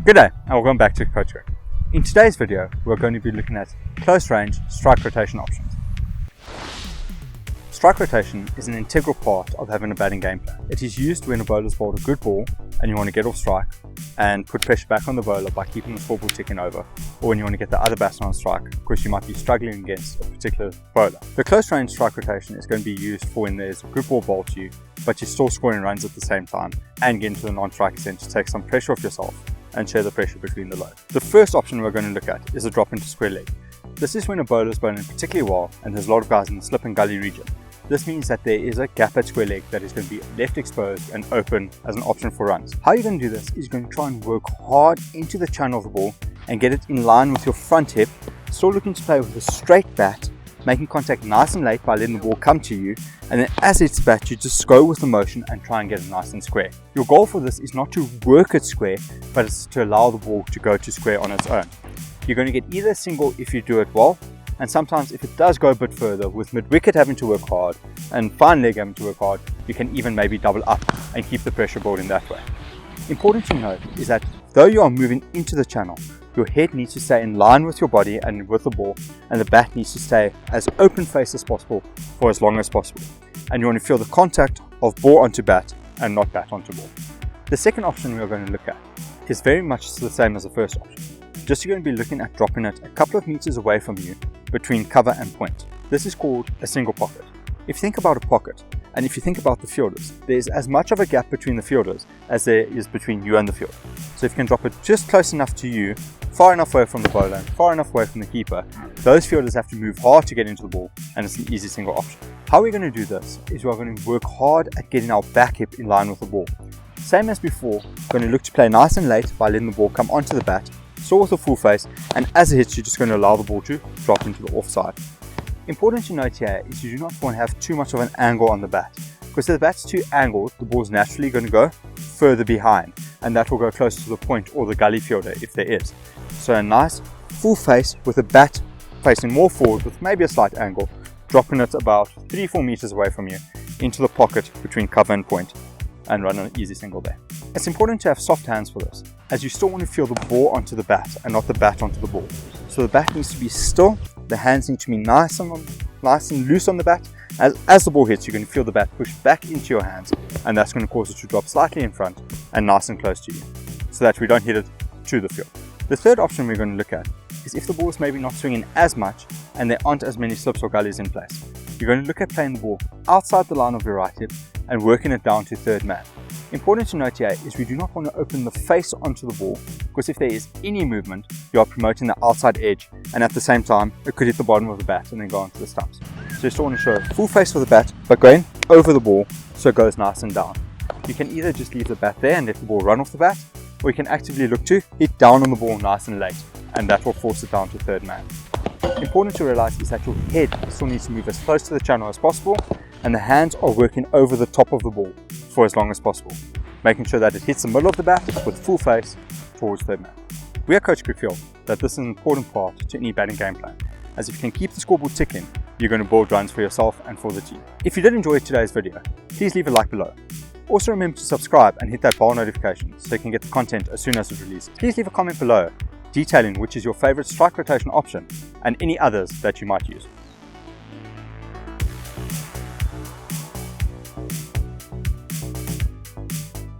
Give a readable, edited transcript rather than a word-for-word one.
G'day and welcome back to Coach Greg. In today's video, we're going to be looking at close range strike rotation options. Strike rotation is an integral part of having a batting game plan. It is used when a bowler's bowled a good ball and you want to get off strike and put pressure back on the bowler by keeping the scoreboard ticking over, or when you want to get the other batsman on strike because you might be struggling against a particular bowler. The close range strike rotation is going to be used for when there's a good ball bowled to you, but you're still scoring runs at the same time and get into the non-strike end to take some pressure off yourself and share the pressure between the load. The first option we're going to look at is a drop into square leg. This is when a bowler is bowling particularly well and there's a lot of guys in the slip and gully region. This means that there is a gap at square leg that is going to be left exposed and open as an option for runs. How you're going to do this is you're going to try and work hard into the channel of the ball and get it in line with your front hip, still looking to play with a straight bat, making contact nice and late by letting the ball come to you, and then as it's bat you just go with the motion and try and get it nice and square. Your goal for this is not to work it square, but it's to allow the ball to go to square on its own. You're going to get either single if you do it well, and sometimes if it does go a bit further, with mid-wicket having to work hard and fine leg having to work hard, you can even maybe double up and keep the pressure building that way. Important to note is that though you are moving into the channel, your head needs to stay in line with your body and with the ball, and the bat needs to stay as open face as possible for as long as possible. And you want to feel the contact of ball onto bat and not bat onto ball. The second option we are going to look at is very much the same as the first option. Just you're going to be looking at dropping it a couple of meters away from you between cover and point. This is called a single pocket. If you think about a pocket, and if you think about the fielders, there's as much of a gap between the fielders as there is between you and the fielder. So if you can drop it just close enough to you, far enough away from the bowler and far enough away from the keeper, those fielders have to move hard to get into the ball, and it's an easy single option. How we're going to do this is we're going to work hard at getting our back hip in line with the ball. Same as before, we're going to look to play nice and late by letting the ball come onto the bat, still with a full face, and as it hits you're just going to allow the ball to drop into the offside. Important to note here is you do not want to have too much of an angle on the bat, because if the bat's too angled, the ball's naturally going to go further behind, and that will go closer to the point or the gully fielder if there is. So a nice full face with the bat facing more forward with maybe a slight angle, dropping it about 3-4 meters away from you into the pocket between cover and point, and run an easy single there. It's important to have soft hands for this, as you still want to feel the ball onto the bat and not the bat onto the ball. So the bat needs to be still, the hands need to be nice and loose on the bat. As the ball hits, you're going to feel the bat push back into your hands, and that's going to cause it to drop slightly in front and nice and close to you, so that we don't hit it to the field. The third option we're going to look at is if the ball is maybe not swinging as much and there aren't as many slips or gullies in place. You're going to look at playing the ball outside the line of your right hip and working it down to third man. Important to note here is we do not want to open the face onto the ball, because if there is any movement, you are promoting the outside edge, and at the same time it could hit the bottom of the bat and then go onto the stumps. So you still want to show a full face for the bat, but going over the ball so it goes nice and down. You can either just leave the bat there and let the ball run off the bat, or you can actively look to hit down on the ball nice and late, and that will force it down to third man. Important to realize is that your head still needs to move as close to the channel as possible, and the hands are working over the top of the ball for as long as possible, making sure that it hits the middle of the bat with full face towards third man. We at Coach Greg feel that this is an important part to any batting game plan, as if you can keep the scoreboard ticking, you're going to build runs for yourself and for the team. If you did enjoy today's video, please leave a like below. Also remember to subscribe and hit that bell notification so you can get the content as soon as it releases. Please leave a comment below detailing which is your favorite strike rotation option and any others that you might use.